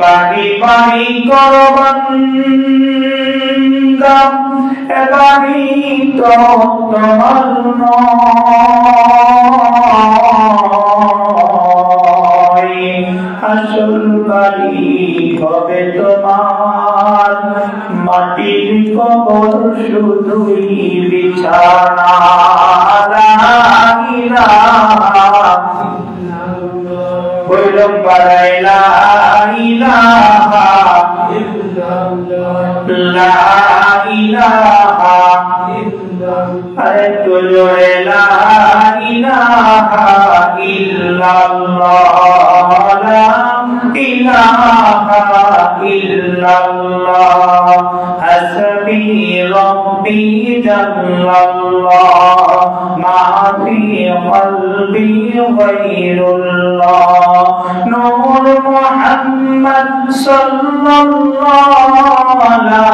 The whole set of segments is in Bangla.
বাড়ি বাড়ি করবান্দা এবাড়ি তো তোমার নয়, আসল বাড়ি হবে তোমার মাটির কবর শুধুই বিছানা। বললাম বাড়াই লা ইলাহা লা ইলাহা আরে তো জোরে লা ইলাহা ইল্লাল্লাহ লা ইলাহা ইল্লাল্লাহ হাসবি রব্বি জাল্লাল্লাহ মা ফি কলবি গায়রুল্লাহ নূর মুহাম্মদ সাল্লাল্লাহু লা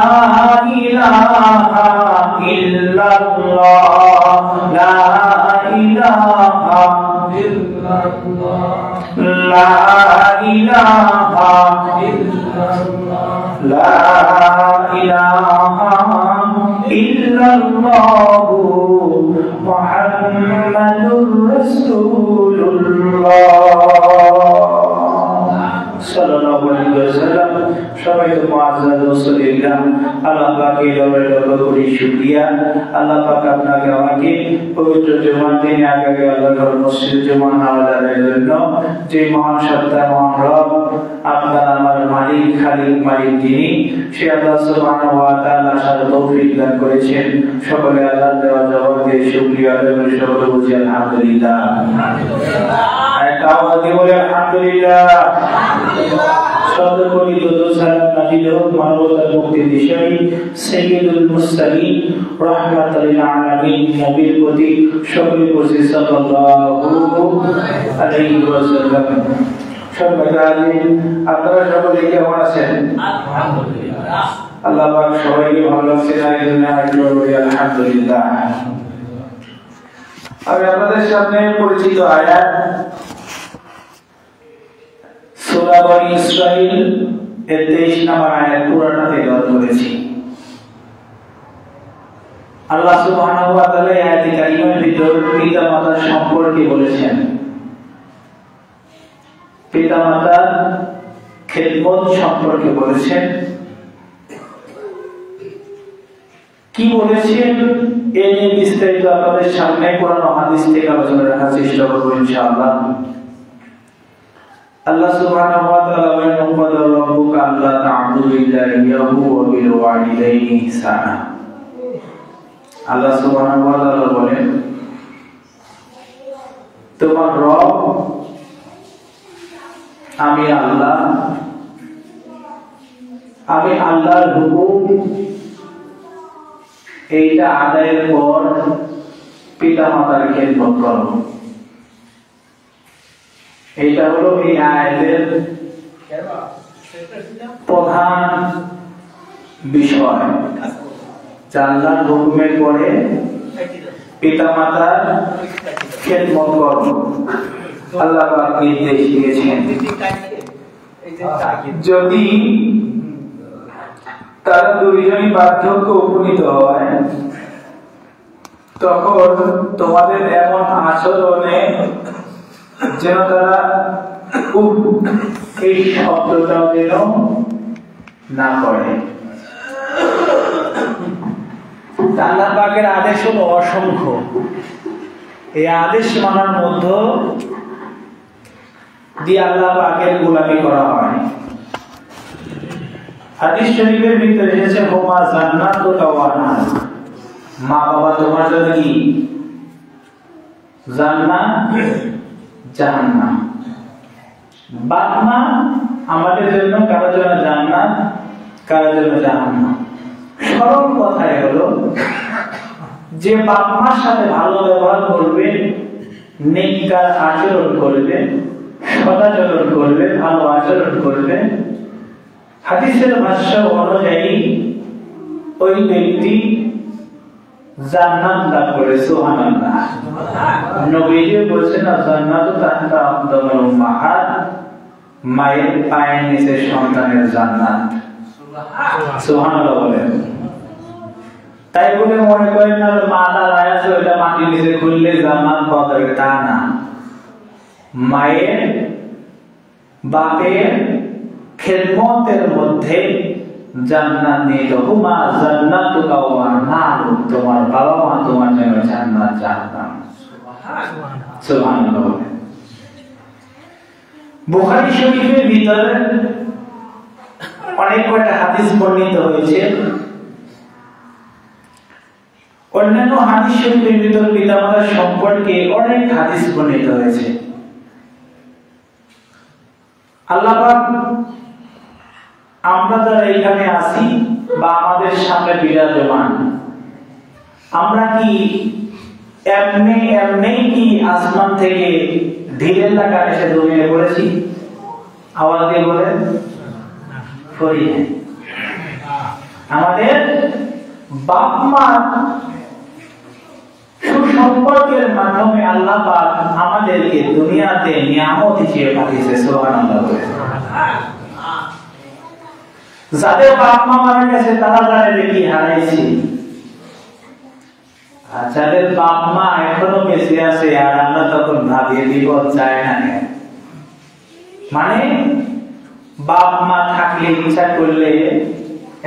ইলাহা ইল্লাল্লাহ লা ইলাহা ইল্লাল্লাহ লা ইলাহা ইল্লাল্লাহ লা ইলাহা ইল্লাল্লাহ মুহাম্মাদুর রাসূলুল্লাহ সাল্লাল্লাহু আলাইহি ওয়াসাল্লাম। সবাই তো মুআজ্জাজ রাসূলুল্লাহ, আল্লাহ পাকের দরবারে দরুদ করি শুকরিয়া। আল্লাহ পাক আপনাকে আমাকে পবিত্র জুমার দিনে আগে আল্লাহর মসজিদে জুমা নামাজের জন্য যে মহান সত্তা মহান রব আপনার আমার মালিক খালিক মালিক যিনি সে আল্লাহ সুবহানাহু ওয়া তাআলার সাথে তৌফিক দান করেছেন। সকলে আল্লাহর দেওয়া জবাব দিয়ে শুকরিয়া আদায় করে সকলে বলি আলহামদুলিল্লাহ। একটা আওয়াজ দিয়ে বলি আলহামদুলিল্লাহ। সদরপরি দুরূদ সালাম নাজিল হোক মানবতার মুক্তির দিশারি সাইয়্যিদুল মুরসালিন রাহমাতুল লিল আলামিন নবীর প্রতি সকলে বলি সাল্লাল্লাহু আলাইহি ওয়াসাল্লাম। আপনারা সকলে কেমন আছেন? আলহামদুলিল্লাহ। আল্লাহ পাক সবাইকে ভালো রাখছেন, এই জন্য একবার বলি আলহামদুলিল্লাহ। আমি আপনাদের সামনে পরিচিত আয়াত সূরা বনী ইসরাঈল এর 23 নম্বর আয়াত পুরোটা তেলাওয়াত করেছি। আল্লাহ সুবহানাহু ওয়া তাআলা এই আয়াতে কারিমার ভিতর পিতা-মাতার সম্পর্কে বলেছেন, পিতা-মাতার খেদমত সম্পর্কে বলেছেন। কি বলেছেন এই নিয়ে বিস্তারিত আপনাদের সামনে কোরআন ও হাদিস থেকে আলোচনা রাখার চেষ্টা করব ইনশাআল্লাহ। আল্লাহ সুবহানাহু ওয়া তাআলা বলেন, ওয়াকাদা রাব্বুকা আল্লা তা'বুদু ইল্লা ইয়্যাহু ওয়া বিল ওয়ালিদাইনি ইহসানা। আল্লাহ সুবহানাহু ওয়া তাআলা বলেন, তোমার রব আমি আল্লাহ, আমি আল্লাহর হুকুম এইটা আদায়ের পর পিতা-মাতার খেদমত করো। এইটা হলো এই আয়াতের প্রধান বিষয়। আল্লাহর হুকুমের পরে পিতা-মাতার খেদমত করো আল্লাহ পাক নির্দেশ দিয়েছেন। যদি তারা দুইজনই বার্ধক্য উপনীত হয় তখন তোমাদের এমন আচরণে যেন তারা খুব এই শব্দটাও যেন না করে। আল্লাহ পাকের আদেশ হলো অসংখ্য। এই আদেশ মানার মধ্যে দিয়ে আল্লাহ পাকের গোলামি করা হয়। হাদিস শরীফের ভিতরে এসেছে, হুমা জান্নাতুল ওয়া নার, মা বাবা তোমার জন্য কি? জান্নাত জাহান্নাম। বাপ মা আমাদের জন্য কারোর জন্য জান্নাত, কারোর জন্য জাহান্নাম। সরল কথাই হলো যে বাপ মার সাথে ভালো ব্যবহার করবে, নেককার আচরণ করবে, সদাচরণ করবে, ভালো আচরণ করবে, হাদিসের ভাষ্য অনুযায়ী ওই ব্যক্তি জান্নাত লাভ করে। সুবহানাল্লাহ। নবীজি বলেছেন জান্নাতু তাহতা আকদামুল উম্মাহাত, মায়ের পায়ের নিচে সন্তানের জান্নাত। সুবহানাল্লাহ বলেন। তাই বলে মনে করেন না মা দাঁড়ায় আছে ওটা মাটির নিচে খুললে জান্নাত পাওয়া যাবে, তা না। মায়ের বাপের খেদমতের মধ্যে জান্নাত নিয়ে হুমা জান্নাতুকা ওয়া নারু, তোমার বাবা মা তোমার জন্য জান্নাত জাহান্নাম। সুবহানাল্লাহ। বুখারী শরীফের ভিতরে অনেক কয়টা হাদিস বর্ণিত হয়েছে। অন্যান্য হাদিস শরীফের ভিতর পিতামাতার সম্পর্কে অনেক হাদিস বর্ণিত হয়েছে। আল্লাহ পাক আমরা যারা এখানে আছি বা আমাদের সামনে বিরাজমান, আমরা কি এমনি কি আসমান থেকে ঢিলের টাকা এসে জমিয়ে পড়েছি? আওয়াজ দিয়ে বলেন, করি। আমাদের বাপ মা সুসম্পর্কের মাধ্যমে আল্লাহ পাক আমাদেরকে দুনিয়াতে নিয়ামত হিসেবে পাঠিয়েছে। সুবহানাল্লাহ। যাদের বাপ মা মারা গেছে তারা জানে কি হারাইছি, আর যাদের বাপ মা এখনো বেঁচে আছে আর আমরা তখন ভাবিয়ে বিপদ চায় না। মানে বাপ মা থাকলে ইচ্ছা করলে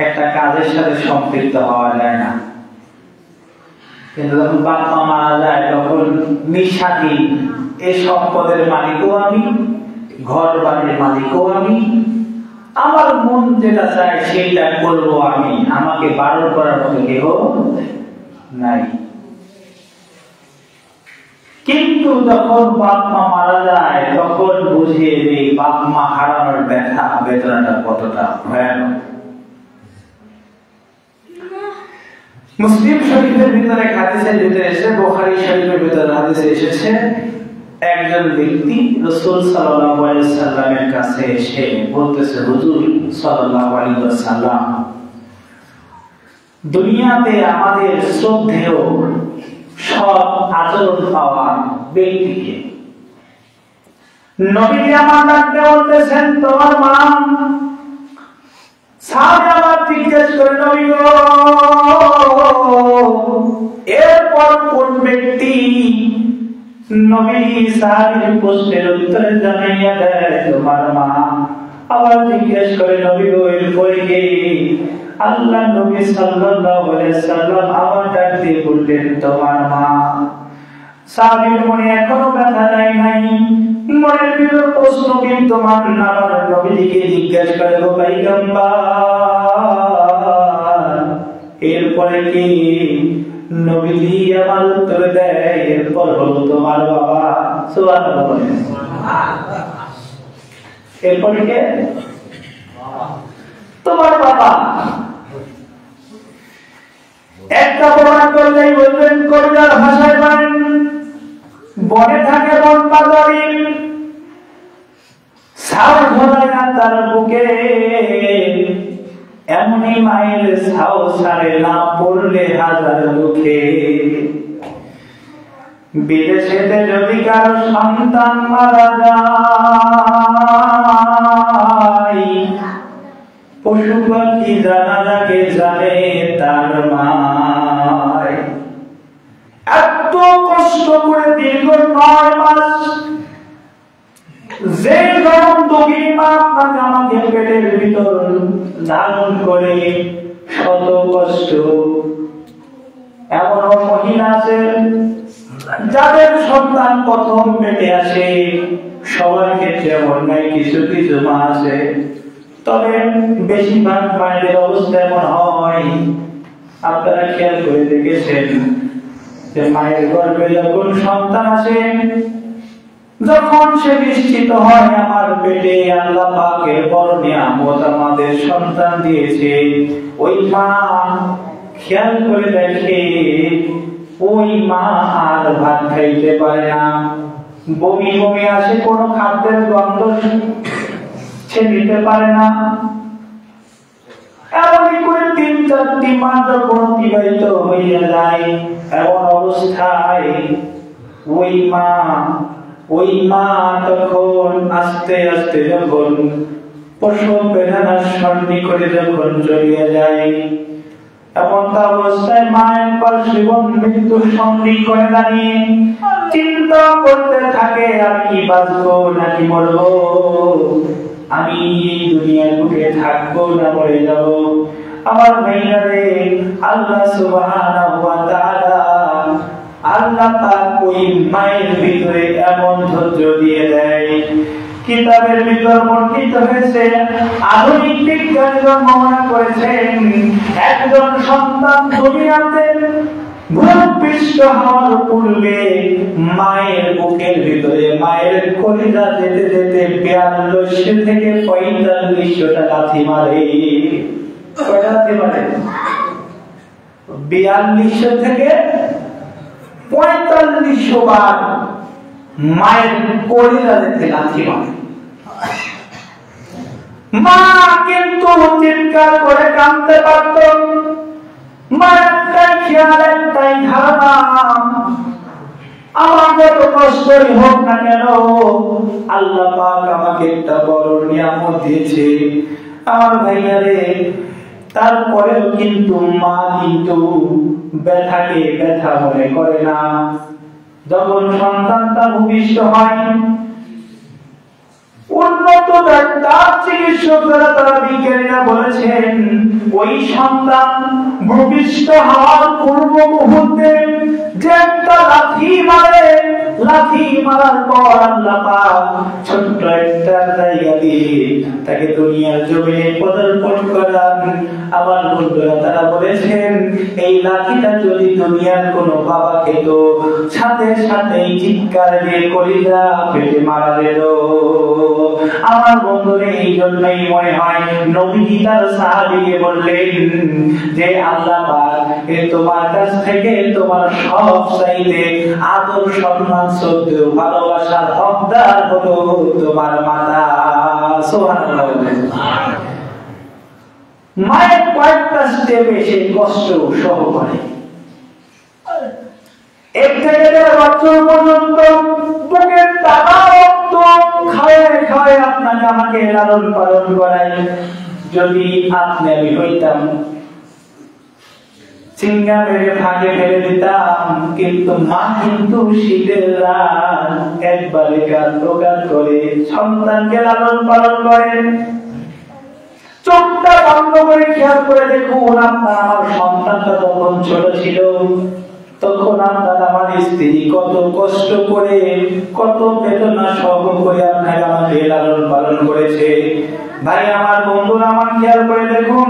একটা কাজের সাথে সম্পৃক্ত হওয়া যায় না, কিন্তু যখন বাপ মা মারা যায় তখন নিঃস্বাধীন। এই সম্পদের মালিকও আমি, ঘর বাড়ির মালিকও আমি, আমার মন যেটা চায় সেটা করবো আমি, আমাকে বারণ করার মতো কেউ নাই। কিন্তু যখন বাপ মা মারা যায় তখন বুঝে যে বাপ মা হারানোর ব্যথা বেদনাটা কতটা ভয়ানক। মুসলিম শরীফের ভিতরে হাদিসের ভিতরে এসে, বুখারী শরীফের ভিতরে হাদিসে এসেছে, একজন ব্যক্তি রাসূল সাল্লাল্লাহু আলাইহি ওয়াসাল্লামের কাছে এসে বলতেছে, হুজুর সাল্লাল্লাহু আলাইহি ওয়াসাল্লাম, দুনিয়াতে আমাদের শ্রদ্ধেয় সব আচরণ পাওয়া ব্যক্তিকে নবী আমার ডাকতে বলতেছেন, তোমার মা। সাহাবী আমার জিজ্ঞেস করে, নবী গো, এরপর কোন ব্যক্তি? নবী সাহাবীর প্রশ্নের উত্তরে জানাইয়া দেয়, তোমার মা। আবার জিজ্ঞেস করে, নবী গো, এরপরে কে? আল্লাহ নবী সাল্লাল্লাহু আলাইহি সাল্লাম আবার ডাক দিয়ে বললেন, তোমার মা। সাহাবীর মনে এখনো ব্যথা নাই, মনের ভিতর প্রশ্ন কিন্তু মান না। নবীকে জিজ্ঞেস করে, গো পয়গম্বর, এরপরে কি? নবীজি আমার উত্তর দেয়, এরপর হলো তোমার বাবা। সুবহানাল্লাহ। এরপরে কে? তোমার বাবা। একটা প্রমাণ করলেই বলবেন, কবিতার ভাষায় বলেন, বনে থাকে বন পাগড়ি, ছাউ ধরায় না তার বুকে, এমনি মায়ের ছাউ ছাড়ে না পড়লে হাজার দুঃখে। বিদেশেতে যদি কারো সন্তান মারা যায়, পশু পাখি জানালাকে জানে তার মায়। এত কষ্ট করে দীর্ঘ 9 মাস যে গরম দুঃখী মা আপনাকে আমাকে পেটের ভিতর ধারণ করে শত কষ্ট। এমন মহিলা আছে যাদের সন্তান প্রথম পেটে আসে, সবার ক্ষেত্রে এমন নাই, কিছু কিছু মা আছে, তবে বেশিরভাগ মায়ের অবস্থা এমন হয়। আপনারা খেয়াল করে দেখেছেন যে মায়ের গর্ভে যখন সন্তান আসে, যখন সে নিশ্চিত হয় আমার পেটে আল্লাহ পাকের বড় নিয়ামত আমাদের সন্তান দিয়েছে, ওই মা খেয়াল করে দেখে ওই মা আর ভাত খাইতে পারে না, বমি বমি আসে, কোনো খাদ্যের গন্ধ সে নিতে পারে না। এমনই করে 3-4টি মাস যখন অতিবাহিত হয়ে যায়, এমন অবস্থায় ওই মা তখন আস্তে আস্তে যখন প্রসব বেদনার সন্নিকটে যখন চলিয়ে যায়, এমন অবস্থায় মায়ের পর জীবন মৃত্যু সন্নিকটে দাঁড়িয়ে চিন্তা করতে থাকে, আর কি বাঁচবো নাকি মরবো, আমি এই দুনিয়ার বুকে থাকবো না মরে যাব। আমার ভাইরা রে, আল্লাহ সুবহানাহু ওয়া তাআলা আল্লাহ পাক ওই মায়ের ভিতরে এমন ধৈর্য দিয়ে দেয়। কিতাবের ভিতর বর্ণিত হয়েছে, আধুনিক বিজ্ঞানীরা মনে করেছেন একজন সন্তান দুনিয়াতে ভূপৃষ্ঠ হওয়ার পূর্বে মায়ের বুকের ভিতরে মায়ের কলিজা যেতে যেতে 42 থেকে 45টা লাথি মারে। কয়টা লাথি মারে? 42 থেকে 45 বার মায়ের কলিজা যেতে লাথি মারে। মা কিন্তু চিৎকার করে কাঁদতে পারত। মায়ের খেয়াল একটাই ধারণা, আমার যত কষ্টই হোক না কেন আল্লাহ পাক আমাকে একটা বড় নিয়ামত দিয়েছে। আমার ভাইয়া রে, তারপরেও কিন্তু মা কিন্তু ব্যথাকে ব্যথা মনে করে না। যখন সন্তানটা ভূমিষ্ঠ হয়, উন্নত ডাক্তার চিকিৎসকরা তারা বিজ্ঞানীরা বলেছেন ওই সন্তান ভূমিষ্ঠ হওয়ার পূর্ব মুহূর্তে যে একটা লাথি মারে, লাথি মারার পর আল্লাহ পাক ছোট্ট একটা জায়গা দিয়ে তাকে দুনিয়ার জমিনে পদার্পণ করান। আমার বন্ধুরা তারা বলেছেন এই লাঠিটা যদি দুনিয়ার কোনো বাবা খেত, সাথে সাথেই চিৎকার দিয়ে কলিজা ফেটে মারা যেত। আমার বন্ধুরা এই জন্যই মনে হয় নবীজি তার সাহাবীকে বললেন যে আল্লাহ পাক তোমার কাছ থেকে তোমার সব চাইতে আদর সম্মান শ্রদ্ধা ভালোবাসার হকদার হলো তোমার মাতা। সুবহানাল্লাহ। মায়ের কয়েকটা স্টেপে সে কষ্ট সহ করে, 1 থেকে 1.5 বছর পর্যন্ত বুকের টানা রক্ত খায় খায় আপনাকে আমাকে লালন পালন করায়। যদি আপনি আমি হইতাম চিঙ্গা মেরে ফাঁকে ফেলে দিতাম, কিন্তু মা কিন্তু শীতের রাত একবারে গান করে সন্তানকে লালন পালন করেন। চোখটা বন্ধ করে খেয়াল করে দেখুন, আপনার আমার সন্তানটা যখন ছোট ছিল তখন আপনার আমার স্ত্রী কত কষ্ট করে কত বেদনা সহ করে আপনাকে আমাকে লালন পালন করেছে। ভাই আমার বন্ধুরা আমার খেয়াল করে দেখুন,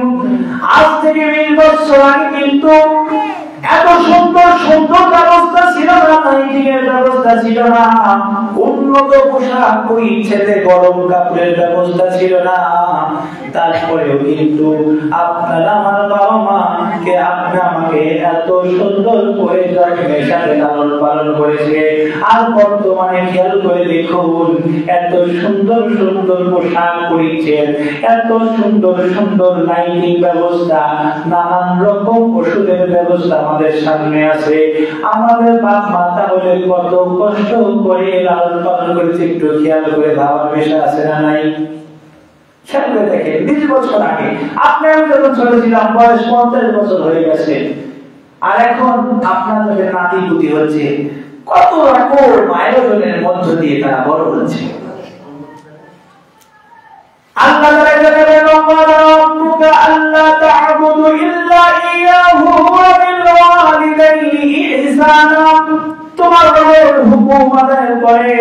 আজ থেকে 20 বছর আগে কিন্তু এত সুন্দর সুন্দর ব্যবস্থা ছিল না, লাইটিংয়ের ব্যবস্থা ছিল না, উন্নত পোশাক পরিচ্ছদে গরম কাপড়ের ব্যবস্থা ছিল না। তারপরেও কিন্তু আপনার আমার বাবা মাকে আপনি আমাকে এত সুন্দর করে যত্নের সাথে লালন পালন করেছে। আর বর্তমানে খেয়াল করে দেখুন, এত সুন্দর সুন্দর পোশাক পরিচ্ছদ, এত সুন্দর সুন্দর লাইটিং ব্যবস্থা, নানান রকম ওষুধের ব্যবস্থা আমাদের সামনে আছে। আমাদের বাপ মা তাহলে কত কষ্ট করে লালন পালন করেছে, একটু খেয়াল করে ভাবার বিষয় আছে না নাই? সামনে দেখেন 20 বছর আগে আপনি আমি যখন ছোট ছিলাম, বয়স 50 বছর হয়ে গেছে, আর এখন আপনার যখন নাতি পুতি হচ্ছে, কত রকম আয়োজনের মধ্য দিয়ে তারা বড় হচ্ছে। আল্লাহ আল্লাহ তা'বুদু ইল্লা ইয়াহু ওয়া বিল ওয়ালিদাইনি ইহসানা। তোমার রবের হুকুম আদায় করে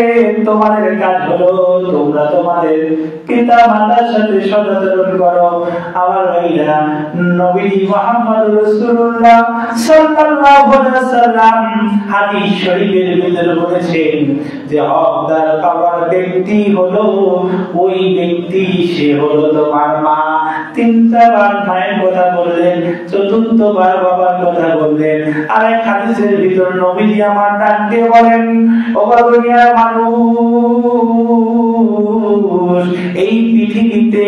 তোমাদের কাজ হলো তোমরা তোমাদের পিতা মাতার সাথে সদাচরণ করো। আমার ভাইরা, নবী মুহাম্মদ রাসূলুল্লাহ সাল্লাল্লাহু আলাইহি ওয়াসাল্লাম হাদিস শরীফের ভিতরে বলেছেন যে হকদার পাওয়ার ব্যক্তি হলো ওই ব্যক্তি, সে হলো তোমার মা। 3বার মায়ের কথা বললেন, 4বার বাবার কথা বললেন। আর এক হাদিসের ভিতর নবীজি আমার ডাক দিয়ে বলেন, ও দুনিয়ার মানুষ, মানুষ, এই পৃথিবীতে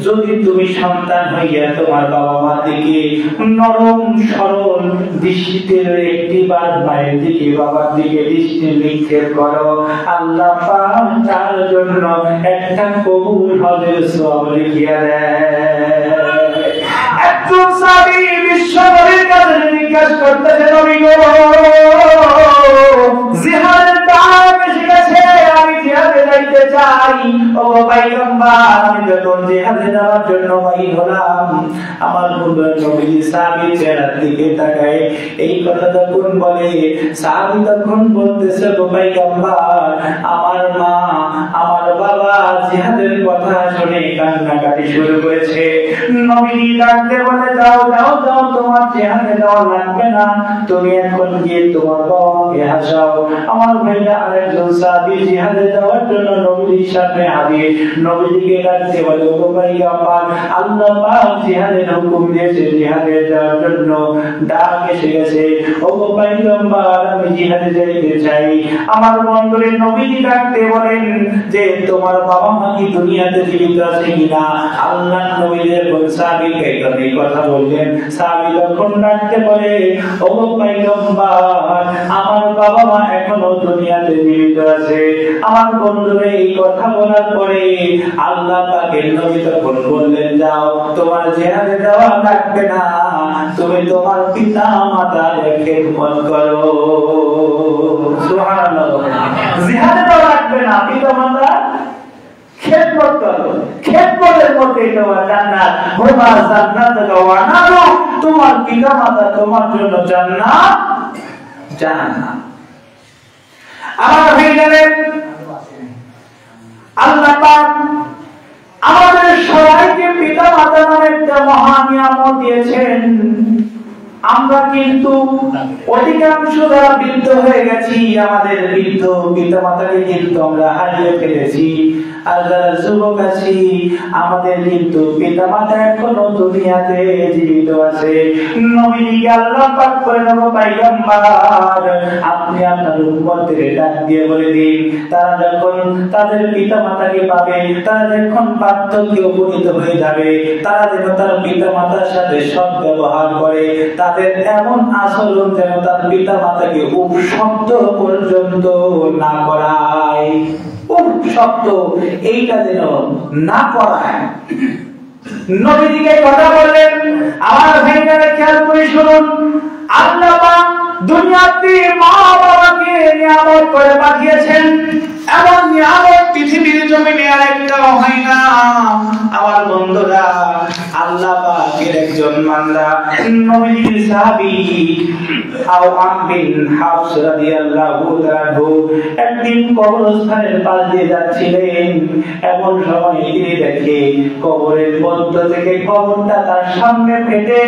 যদি তুমি সন্তান হইয়া তোমার বাবা মা দিকে নরম সরল দৃষ্টিতে একটিবার মায়ের দিকে বাবার দিকে দৃষ্টি নিক্ষেপ করো, আল্লাহ পাক তার জন্য একটা কবুল হজের সওয়াব লিখিয়া দেয়। একজন সাহাবী বিশ্ব নবীর কাছে জিজ্ঞাসা করতেছে, নবী গো, জিহাদের দাম এসে গেছে, আমি জিহাদে যাইতে চাই। ও পয়গম্বর, আমি যখন জিহাদে যাওয়ার জন্য বাইর হলাম, আমার বন্ধু নবী সাহাবী চেহারার দিকে তাকায়, এই কথা যখন বলে, সাহাবী তখন বলতেছে, ও পয়গম্বর, আমার মা আমার বাবা জিহাদের কথা শুনে কান্নাকাটি শুরু করেছে। নবী ডাকতে বলে, যাও যাও যাও, তোমার জিহাদে যাওয়া লাগবে না, তুমি এখন গিয়ে তোমার বাবাকে হাসাও। আমার ভাইরা আরেকজন সাহাবী জিহাদে যাওয়ার জন্য নবীর সামনে হাজির, নবীকে ডাকতে বলে, ও পয়গম্বর, আল্লাহ পাক জিহাদের হুকুম দিয়েছে, জিহাদে যাওয়ার জন্য ডাক এসে গেছে। ও পয়গম্বর, আমি জিহাদে যাইতে চাই। আমার বন্ধুরে নবী ডাকতে বলেন যে, তোমার বাবা মা কি দুনিয়াতে জীবিত আছে কিনা? আল্লাহ নবীদের সাহাবীকে এই কথা বললেন। সাহাবী তখন ডাকতে বলে, ও পয়গম্বর, আমার বাবা মা এখনো দুনিয়াতে জীবিত আছে। আমার বন্ধুরে এই কথা বলার পরে আল্লাহ পাকের নবী তখন বললেন, যাও, তোমার জিহাদে যাওয়া লাগবে না, তুমি তোমার পিতা মাতার খেদমত করো। সুবহানাল্লাহ, জিহাদে যাওয়া লাগবে না, পিতা মাতার খেদমত করো। খেদমতের মধ্যে তোমার জান্নাত, হুমা জান্নাতুকা ওয়া নারু, তোমার পিতা মাতা তোমার জন্য জান্নাত জাহান্নাম। আমার ভাইদের, আল্লাহ পাক আমাদের সবাইকে পিতা মাতা নামে একটা মহান নিয়ামত দিয়েছেন। আমরা কিন্তু অধিকাংশ যারা বৃদ্ধ হয়ে গেছি, আমাদের বৃদ্ধ পিতা মাতাকে কিন্তু আমরা হারিয়ে ফেলেছি। আর যারা যুবক আছি, আমাদের কিন্তু পিতা মাতা এখনো দুনিয়াতে জীবিত আছে। নবীকে আল্লাহ পাক বলেন, ও পয়গম্বর, আপনি আপনার উম্মতদের ডাক দিয়ে বলে দিন, তারা যখন তাদের পিতা মাতাকে পাবে, তারা যখন বার্ধক্যে উপনীত হয়ে যাবে, তারা যেন তার পিতা মাতার সাথে সৎ ব্যবহার করে, তাদের এমন আচরণ যেন তার পিতা মাতাকে উপশব্দ পর্যন্ত না করায়। উপশব্দ এইটা যেন না করায়। নবীজিকে কথা বললেন। আমার ভাইরা খেয়াল করে শুনুন, আল্লাহ পাক দুনিয়াতে মা বাবাকে নিয়ামত করে পাঠিয়েছেন। এমন নিয়ামত পৃথিবীর জমিনে আরেকটাও হয় না। আমার বন্ধুরা, আল্লাহ পাকের একজন বান্দা নবীর সাহাবী আওয়াম বিন হাফস রাদিয়াল্লাহু তাআলা একদিন কবরস্থানের পাশ দিয়ে যাচ্ছিলেন। এমন সময় তিনি দেখে কবরের মধ্য থেকে কবরটা তার সামনে ফেটে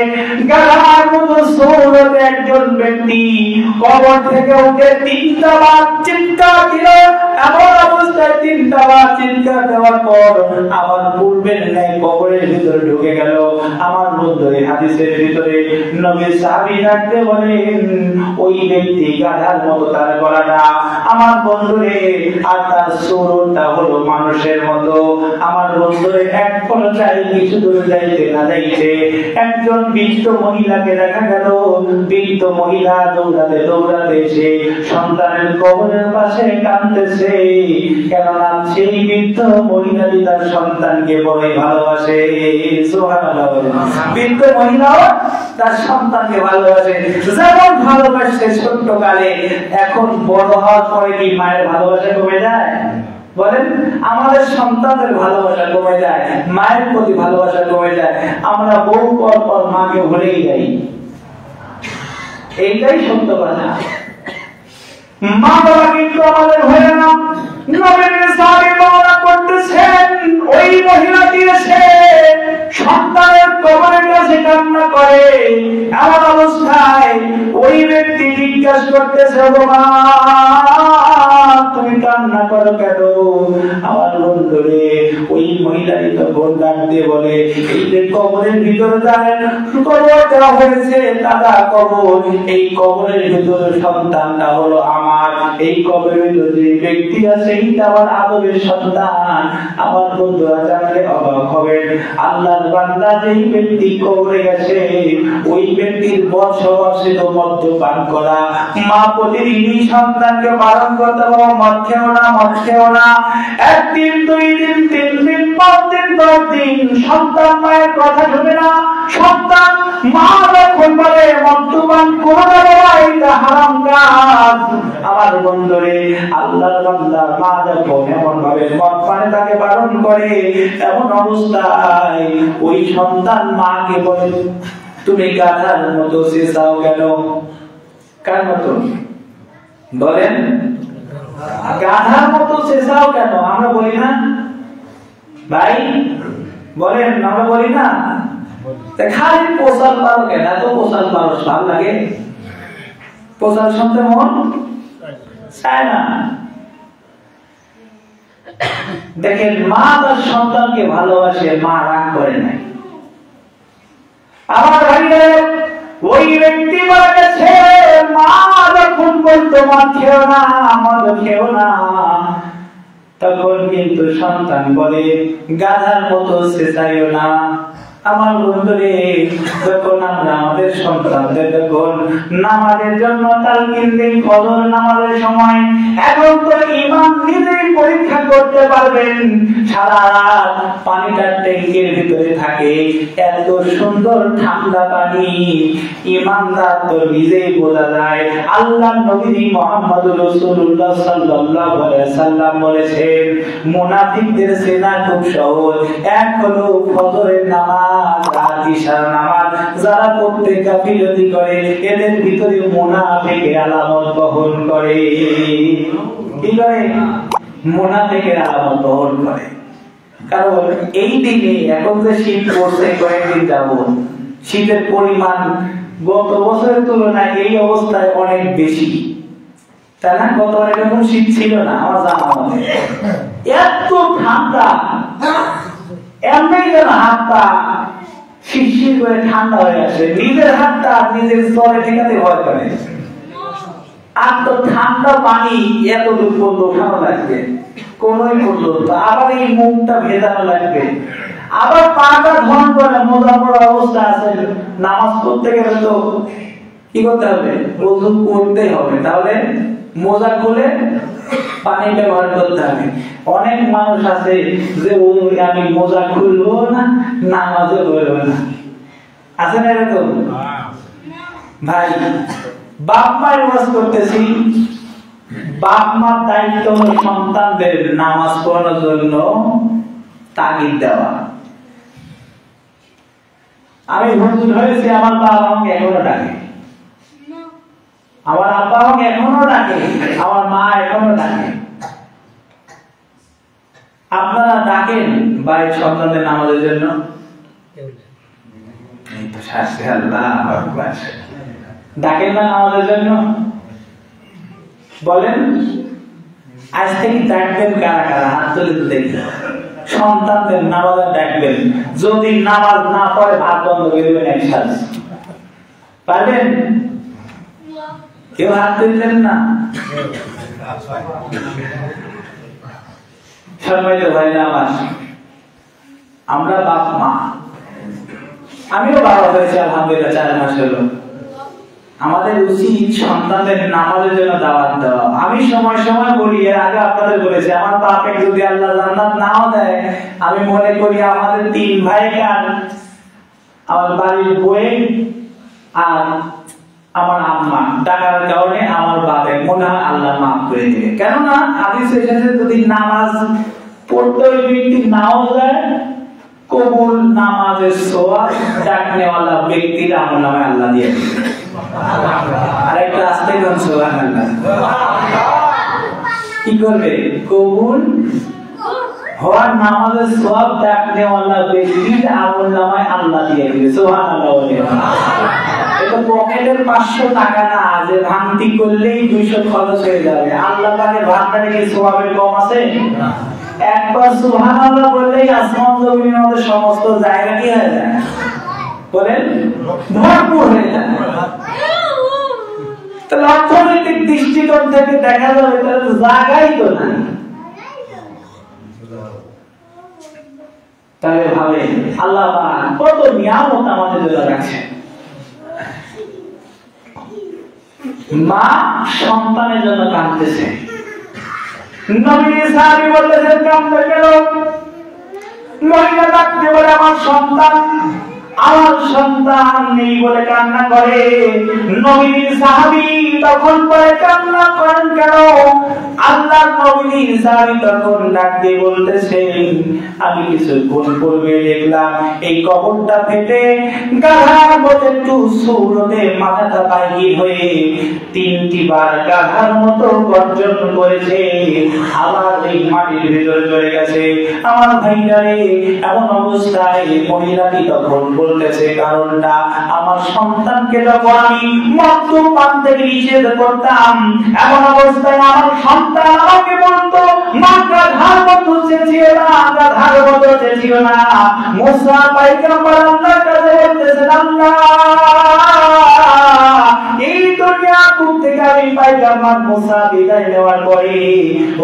গালার মতো সৌরতে একজন ব্যক্তি কবর থেকে উঠে 3টা বার চিৎকার দিল। এমন অবস্থায় 3টা বার চিৎকার দেওয়ার পর আমার পূর্বের ন্যায় কবরের ভিতরে ঢুকে গেল। আমার বন্ধু, এই হাদিসের ভিতরে নবীর সাহাবী ডাকতে বলেন, ওই ব্যক্তি গাধার মতো তার গলাটা, আমার বন্ধুরে, আর তার সুরটা হলো মানুষের মতো। আমার বন্ধুরে, এক পর্যায়ে কিছু দূর যাইতে না যাইতে একজন বৃদ্ধ মহিলাকে দেখা গেল। বৃদ্ধ মহিলা দৌড়াতে দৌড়াতে এসে সন্তানের কবরের পাশে কাঁদতেছে। কেননা সেই বৃদ্ধ মহিলাটি তার সন্তানকে বড়ই ভালোবাসে। সুবহানাল্লাহ। বৃদ্ধ মহিলাও তার সন্তানকে ভালোবাসে। যেমন ভালোবাসে ছোট্টকালে, এখন বড় হওয়ার পরে কি মায়ের ভালোবাসা কমে যায়? বলেন, আমাদের সন্তানদের ভালোবাসা কমে যায়, মায়ের প্রতি ভালোবাসা কমে যায়। আমরা বহু পর পর মাকে ভুলেই যাই। এইটাই সত্য কথা। মা বাবা কিন্তু আমাদের হয়ে না। নবীর সাহাবী বর্ণনা করতেছেন, ওই মহিলাটি এসে সন্তানের কবরের কাছে কান্না করে। এমন অবস্থায় ওই ব্যক্তি জিজ্ঞাসা করতেছে, বাবা তুমি কান্না করো কেন? আমার বন্ধুরে, ওই মহিলাটি তখন ডাক দিয়ে বলে, এই যে কবরের ভিতরে যাবেন, কবর দেওয়া হয়েছে দাদা কবর, এই কবরের ভিতরে সন্তানটা হলো আমার। এই কবরে যে ব্যক্তি আছে এইটা আমার আদরের সন্তান। আমার বন্ধুরা জানলে অবাক হবেন, আল্লাহর বান্দা যেই ব্যক্তি কবরে গেছে ওই ব্যক্তির বছর ছিল মদ্যপান করা। মা প্রতিদিনই সন্তানকে বারণ করতে হবে, মদ খেও না, মদ খেও না। একদিন, দুই দিন, তিন দিন, 5 দিন, 10 দিন সন্তান মায়ের কথা শুনে না। সন্তান মা যখন বলে মদ্যপান করো না, এটা হারাম কাজ। আমার বন্ধুরে, আল্লাহর বান্দা মা যখন এমন ভাবে মদ পানে তাকে বারণ করে, এমন অবস্থায় ওই সন্তান মাকে বলে, তুমি গাধার মতো চেঁচাও কেন? কার মতো বলেন? গাধার মতো চেঁচাও কেন? আমরা বলি না ভাই? বলেন, আমরা বলি না? খালি পোশাক পারো কেন? এত পোশাক পারো ভালো লাগে? পোশাক শুনতে মন চায় না। দেখেন, মা তার সন্তানকে ভালোবাসে, মা রাগ করে নাই। আমার ভাইরে, ওই ব্যক্তি বলে গেছে মা যখন বলতো মদ খেও না, মদ খেও না, তখন কিন্তু সন্তান বলে গাধার মতো চেঁচাইও না। আমার বন্ধুরে, যখন আমরা আমাদের সন্তানদের যখন নামাজের জন্য তালকিন দিই, ফজর নামাজের সময়, এখন তো ইমাম নিজেই পরীক্ষা করতে পারবেন, সারা রাত পানিটা ট্যাঙ্কের ভিতরে থাকে, এত সুন্দর ঠান্ডা পানি, ইমানদার তো নিজেই বোঝা যায়। আল্লাহ নবী মুহাম্মদুর রাসূলুল্লাহ সাল্লাল্লাহু আলাইহি ওয়াসাল্লাম বলেছেন, মুনাফিকদের চেনা খুব সহজ। এক হলো ফজরের নামাজ আর ইশার নামাজ, যারা পড়তে গাফিলতি করে এদের ভিতরে মুনাফিকের আলামত বহন করে। কি করে? মুনাফিকের আলামত বহন করে। কারণ এই দিনে এখন যে শীত পড়ছে, কয়েকদিন যাবত শীতের পরিমাণ গত বছরের তুলনায় এই অবস্থায় অনেক বেশি, তাই না? গতবার এরকম শীত ছিল না আমার জানা মতে। এত ঠান্ডা, এমনি যেন হাত পা শিরশির করে ঠান্ডা হয়ে আসে, নিজের হাতটা নিজের স্তরে ঠেকাতে ভয় করে। আর তো ঠান্ডা পানি এত দূর পর্যন্ত ওঠানো লাগবে, কোনোই পর্যন্ত, আবার এই মুখটা ভেজানো লাগবে, আবার পাটা ধন করে মোজা পড়া অবস্থা আছে। নামাজ পড়তে গেলে তো কি করতে হবে? ওযু করতে হবে, তাহলে মোজা খুলে পানি ব্যবহার করতে হবে। অনেক মানুষ আছে যে আমি মোজা খুলবো না, নামাজও পড়বো না, আছে না এরকম? ভাই, বাপ মায়ের ওয়াজ করতেছি, বাপ মার দায়িত্ব হলো সন্তানদের নামাজ পড়ানোর জন্য তাগিদ দেওয়া। আমি হুজুর হয়েছি, আমার বাবা আমাকে এখনো ডাকে, আমার আব্বা আমাকে এখনো ডাকে, আমার মা এখনো ডাকে। আপনারা ডাকেন বাড়ির সন্তানদের নামাজের জন্য? ডাকেন না নামাজের জন্য? বলেন, আজ থেকে ডাকবেন কারা কারা? হাত তুলে তো দেখি। সন্তানদের নামাজে ডাকবেন, যদি নামাজ না পড়ে ভাত বন্ধ করে দেবেন একসাথে। পারবেন? কেউ হাত তুলছেন না? সম্মানিত ভাইরা আমার, আমরা বাপ মা, আমিও বাবা হয়েছি আলহামদুলিল্লাহ 4 মাস হলো। আমাদের উচিত সন্তানদের নামাজের জন্য দাওয়াত দেওয়া। আমি সময় সময় বলি, এর আগে আপনাদের বলেছি, আমার বাপকে যদি আল্লাহ জান্নাত নাও দেয়, আমি মনে করি আমাদের 3 ভাই কার, আমার বাড়ির বই আর আমার আম্মা ডাকার কারণে আমার বাপের মনে হয় আল্লাহ মাফ করে দিবে। কেননা হাদিসে এসেছে, যদি নামাজ পড়তে ওই ব্যক্তি নাও যায়, কবুল নামাজের সওয়াব ডাকনেওয়ালা ব্যক্তির আমলনামায় আল্লাহ দিয়ে দিবে। আরেকটা আস্তে কোন সুবহানাল্লাহ। কি করবে? কবুল হওয়ার নামাজের সওয়াব ডাকনেওয়ালা ব্যক্তির আমলনামায় আল্লাহ দিয়ে দিবে। সুবহানাল্লাহ। এটা পকেটের 500 টাকা না যে ভাঙতি করলেই 200 খরচ হয়ে যাবে। আল্লাহ পাকের ভান্ডারে কি সওয়াবের কম আছে? একবার সুবহানাল্লাহ বললেই আসমান জমিনের মধ্যে সমস্ত জায়গা কি হয়ে যায়? বলেন, ভরপুর হয়ে যায়। তাহলে অর্থনৈতিক দৃষ্টিকোণ থেকে দেখা যাবে তাহলে জায়গাই তো নাই। তাহলে ভাবে আল্লাহ কত নিয়ামত আমাদের জন্য রাখছেন। মা সন্তানের জন্য কাঁদতেছে, নবী সাহাবী বলতেছেন কাঁদতে কেন? মহিলা ডাকতে বলে আমার সন্তান নেই বলে কান্না করে। নবী সাহাবী তখন বলে কান্না করেন কেন? আল্লাহর নবী সাহাবী তখন ডাক দিয়ে বলতেছেন আমি কিছুক্ষণ পূর্বে দেখলাম এই কবরটা ফেটে গাধার মতো একটু সুরতে মাথাটা বাইরে হয়ে 3টি বার গাধার মতো গর্জন করেছে, আবার এই মাটির ভিতরে চলে গেছে। আমার ভাইরারে এমন অবস্থায় মহিলাটি তখন বলতেছে কারণটা আমার সন্তানকে যখন আমি মদ্যপান থেকে নিষেধ করতাম এমন অবস্থায় আমার সন্তান আমাকে বলতো মা গাধার মতো চেঁচিও না, গাধার মতো চেঁচিও না। মুসা পয়গম্বর আল্লাহর কাছে বলতেছেন আল্লাহ এই দুনিয়া থেকে আমি পয়গম্বর মুসা বিদায় নেওয়ার পরে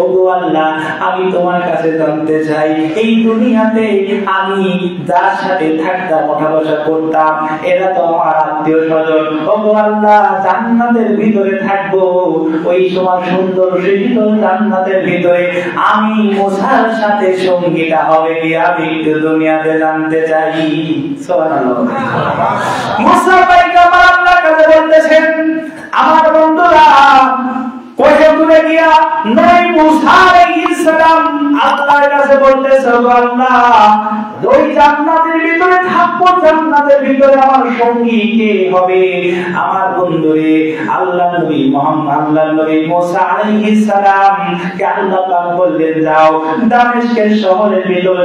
ওগো আল্লাহ আমি তোমার কাছে জানতে চাই এই দুনিয়াতে আমি যার সাথে থাকতাম ওঠা বসা করতাম এরা তো আমার আত্মীয় স্বজন, ওগো আল্লাহ জান্নাতের ভিতরে থাকবো ওই সময় সুন্দর সৃজিত জান্নাতের ভিতরে আমি মুসার সাথে সঙ্গীটা হবে কি আমি একটু দুনিয়াতে জানতে চাই। সুবহানাল্লাহ। মুসা পয়গম্বর আল্লাহর কাছে বলতেছেন আমার বন্ধুরা কোথায় দূরে গিয়া নবী মুসা আলাইহিস সালাম আল্লাহর কাছে বলতেছে আল্লাহ ওই জান্নাতের ভিতরে থাকবো, জান্নাতের ভিতরে আমার সঙ্গী কে হবে? আমার বন্ধুরে আল্লাহ নবী মুসা আলাইহিস সালাম কে আল্লাহ পাক বললেন যাও দামেস্কের শহরের ভিতরে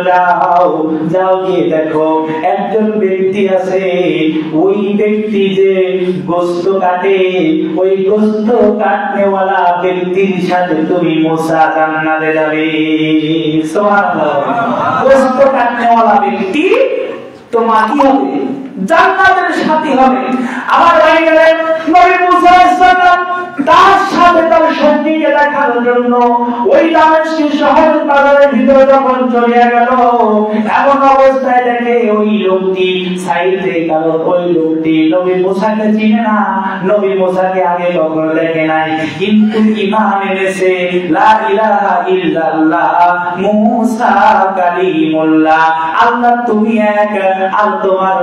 যাও গিয়ে দেখো একজন ব্যক্তি আছে, ওই ব্যক্তি যে গোশত কাটে ওই গোশত কাটনেওয়ালা ব্যক্তির সাথে তুমি মুসা জান্নাতে যাবে। সুবহানাল্লাহ। গোশত কাটনেওয়ালা ব্যক্তি তোমার কি হবে? জান্নাতের সাথী হবে। আমার ভাইরা নবী মুসা আলাইহিস সালাম তার সাথে তার সঙ্গীকে দেখার জন্য ওই দামেস্কের শহরের বাজারের ভিতরে যখন চলে গেল এমন অবস্থায় দেখে ওই লোকটি সাইডে গেল, ওই লোকটি নবী মুসাকে চিনে না, নবী মুসাকে আগে কখনো দেখে নাই, কিন্তু ঈমান এনেছে লা ইলাহা ইল্লাল্লাহ মুসা কালিমুল্লাহ, আল্লাহ তুমি এক আর তোমার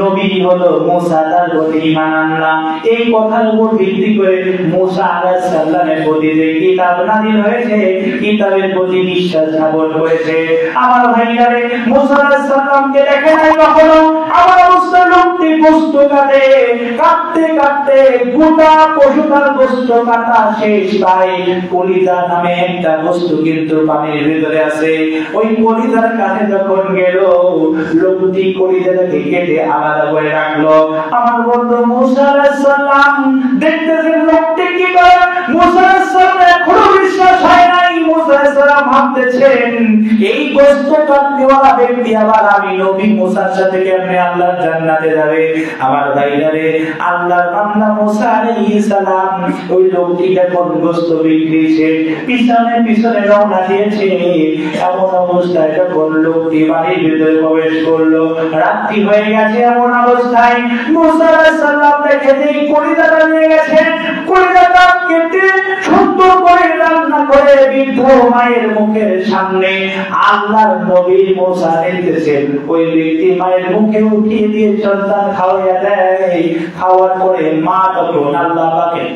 নবী হলো মুসা, তার প্রতি ঈমান আনলাম। এই কথার উপর ভিত্তি করে মুসা আলাইহিস সালামের প্রতি যে কিতাব নাযিল হয়েছে কিতাবের প্রতি বিশ্বাস স্থাপন করেছে। আমার ভাইয়ারে মুসা আলাইহিস সালামকে দেখে নাই কখনো, আমার মুসলিম লোকটি গোশত কাটতে কাটতে গোটা পশুটার গোশত কাটা শেষ পায়, কলিজা নামে একটা বস্তু কিন্তু পানির ভিতরে আছে, ওই কলিজার কাছে যখন গেল লোকটি কলিজাটাকে কেটে আলাদা করে রাখলো। আমার বন্ধু মুসা আলাইহিস সালাম দেখতেছেন লোকটি কি করে, মুসা আলাইহিস সালামের এখনো বিশ্বাস হয় নাই। মুসা আলাইহিস সালাম ভাবতেছেন এই গোশত কাটনেওয়ালা ব্যক্তি আবার আমি নবী মুসার সাথে কেমনে আল্লাহর জান্নাতে যাবে? আমার ভাইরারে আল্লাহর বান্দা মুসা আলাইহিস সালাম ওই লোকটিকে কোন গোশত বিক্রিছে পিছনে রওনা দিয়েছে, এমন অবস্থায় যখন লোকটি বাড়ির ভিতরে প্রবেশ করলো রাত্রি হয়ে গেছে, এমন অবস্থায় মুসা আলাইহিস সালাম দেখে যে কলিজাটা নিয়ে গেছে, কলিজাটা কেটে সুন্দর করে রান্না করে বৃদ্ধ মায়ের মুখের সামনে আল্লাহর নবী মুসা দেখতেছেন ওই ব্যক্তি মায়ের মুখে উঠিয়ে দিয়ে সন্তান খাওয়াইয়া দেয়। খাওয়ার পরে মা তখন আল্লাহ পাকের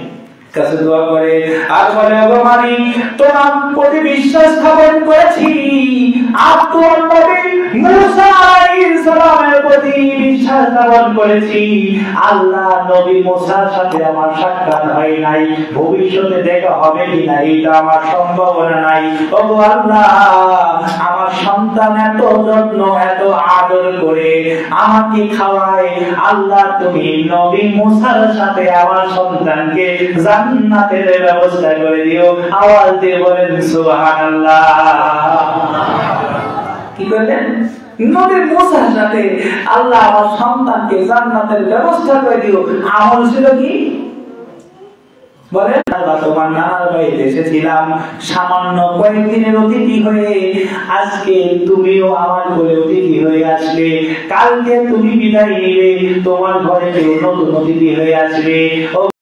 কাছে দোয়া করে আর বলে ওগো মালিক তোমার প্রতি বিশ্বাস স্থাপন করেছি, আর তোমার নবী মুসা আলাইহিস সালামের প্রতি বিশ্বাস স্থাপন করেছি। আল্লাহ নবী মুসার সাথে আমার সাক্ষাৎ হয় নাই, ভবিষ্যতে দেখা হবে কিনা এটা আমার সম্ভাবনা নাই। ওগো আল্লাহ আমার সন্তান এত যত্ন এত আদর করে আমাকে খাওয়ায়, আল্লাহ তুমি নবী মুসার সাথে আমার সন্তানকে জান্নাতের ব্যবস্থা করে দিও। আওয়াজ দিয়ে বলেন সুবহানাল্লাহ। কি করলেন? নবী মুসার সাথে আল্লাহ আমার সন্তানকে জান্নাতের ব্যবস্থা করে দিও। আমল ছিল কি? বলে তোমার নানার বাড়িতে এসেছিলাম সামান্য কয়েকদিনের অতিথি হয়ে, আজকে তুমিও আমার ঘরে অতিথি হয়ে আসবে, কালকে তুমি বিদায় নিবে, তোমার ঘরে কেউ নতুন অতিথি হয়ে আসবে।